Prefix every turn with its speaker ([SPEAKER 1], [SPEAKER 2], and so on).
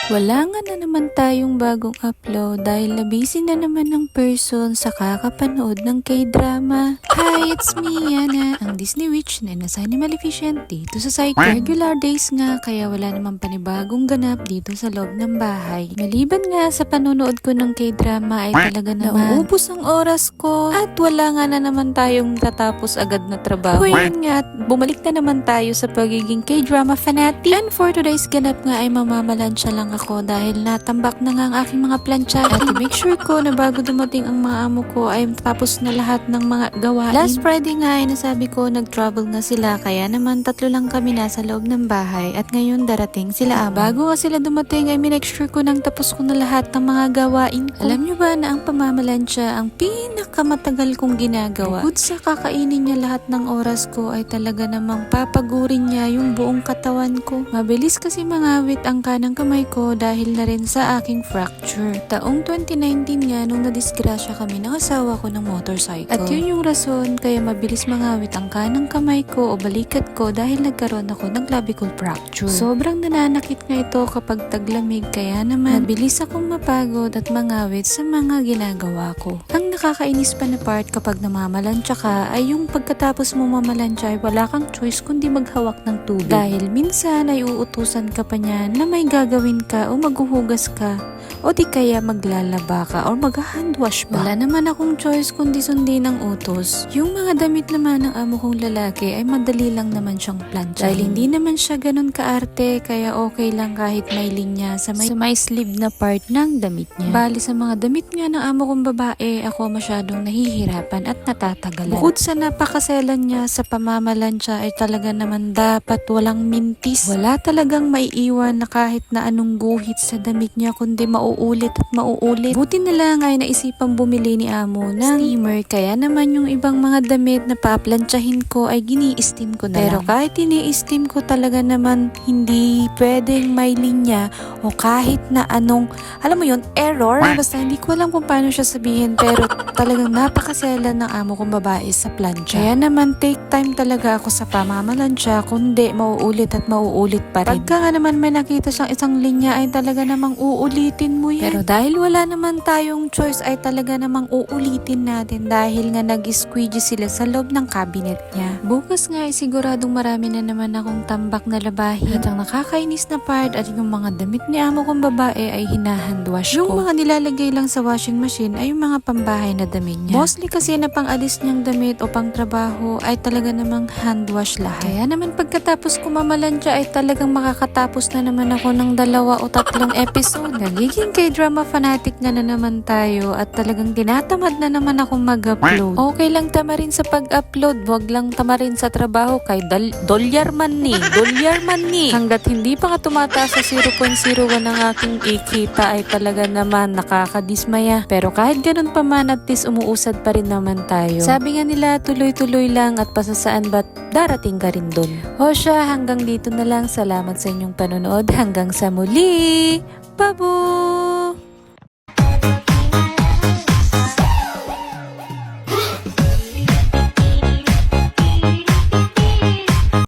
[SPEAKER 1] Wala nga na naman tayong bagong upload dahil nabisi na naman ng person sa kakapanood ng K-drama. Hi, it's me, Yana, ang Disney Witch na nasa ni Maleficent dito sa Psyche. Regular days nga kaya wala naman panibagong ganap dito sa loob ng bahay. Maliban nga sa panonood ko ng K-drama ay talaga naman nauubos ang oras ko at wala nga na naman tayong tatapos agad na trabaho. Yun nga, bumalik na naman tayo sa pagiging K-drama fanatic. And for today's ganap nga ay mamamalansya lang ako dahil natambak na nga ang aking mga plancha at make sure ko na bago dumating ang mga amo ko ay tapos na lahat ng mga gawain. Last Friday nga ay nasabi ko nag-travel nga sila kaya naman 3 lang kami nasa loob ng bahay at ngayon darating sila amo. Bago nga sila dumating ay make sure ko nang tapos ko na lahat ng mga gawain ko. Alam nyo ba na ang pamamalansya ang pinakamatagal kong ginagawa? Bukod sa kakainin niya lahat ng oras ko ay talaga namang papagurin niya yung buong katawan ko. Mabilis kasi mangawit ang kanang kamay ko dahil na rin sa aking fracture. Taong 2019 nga nung nadisgrasya kami ng asawa ko ng motorcycle. At yun yung rason kaya mabilis mangawit ang kanang kamay ko o balikat ko dahil nagkaroon ako ng clavicle fracture. Sobrang nananakit nga ito kapag taglamig kaya naman mabilis akong mapagod at mangawit sa mga ginagawa ko. Ang nakakainis pa na part kapag namamalansya ka ay yung pagkatapos mo mamalansya ay wala kang choice kundi maghawak ng tubig. Dahil minsan ay uutusan ka pa niya na may gagawin ka o maghuhugas ka o di kaya maglalaba ka o mag-handwash ba. Wala naman akong choice kundi sundin ang utos. Yung mga damit naman ng amo kong lalaki ay madali lang naman siyang plancha. Dahil hindi naman siya ganun kaarte kaya okay lang kahit may linya sa may sleeve na part ng damit niya. Bali sa mga damit nga ng amo kong babae, ako masyadong nahihirapan at natatagalan. Bukod sa napakaselan niya sa pamamalansya ay talaga naman dapat walang mintis. Wala talagang maiiwan na kahit na anong guhit sa damit niya kundi mauulit at mauulit. Buti na lang ay naisipang bumili ni amo ng steamer kaya naman yung ibang mga damit na paplantsahin ko ay gini-steam ko na lang. Pero kahit ini-steam ko talaga naman hindi pwedeng may linya o kahit na anong, alam mo yun, error. Basta hindi ko alam kung paano siya sabihin pero talagang napakasela ng amo kong babae sa plancha. Kaya naman take time talaga ako sa pamamalansya kundi mauulit at mauulit pa rin. Pagka nga naman may nakita siyang isang linya ay talaga namang uulitin mo yan. Pero dahil wala naman tayong choice ay talaga namang uulitin natin dahil nga nag-squeegee sila sa loob ng cabinet niya. Bukas nga ay siguradong marami na naman akong tambak na labahin. At ang nakakainis na part at yung mga damit ni amo kong babae ay hinahandwash ko. Yung mga nilalagay lang sa washing machine ay yung mga pambahay na damit niya. Mostly kasi na pang-alis niyang damit o pang trabaho ay talaga namang handwash lahat. Kaya naman pagkatapos ko mamalansya ay talagang makakatapos na naman ako ng 2 o 3 episode. Nagiging K-drama fanatic na naman tayo at talagang tinatamad na naman akong mag-upload. Okay lang tamarin sa pag-upload, wag lang tamarin sa trabaho kay dolyar man ni. Hanggat hindi pa nga tumataas sa 0.01 ang aking ikita ay talaga naman nakakadismaya. Pero kahit ganun pa man at least umuusad pa rin naman tayo. Sabi nga nila tuloy-tuloy lang at pasasaan ba't darating ka rin dun. O siya, hanggang dito na lang. Salamat sa inyong panonood. Hanggang sa muli. Babu!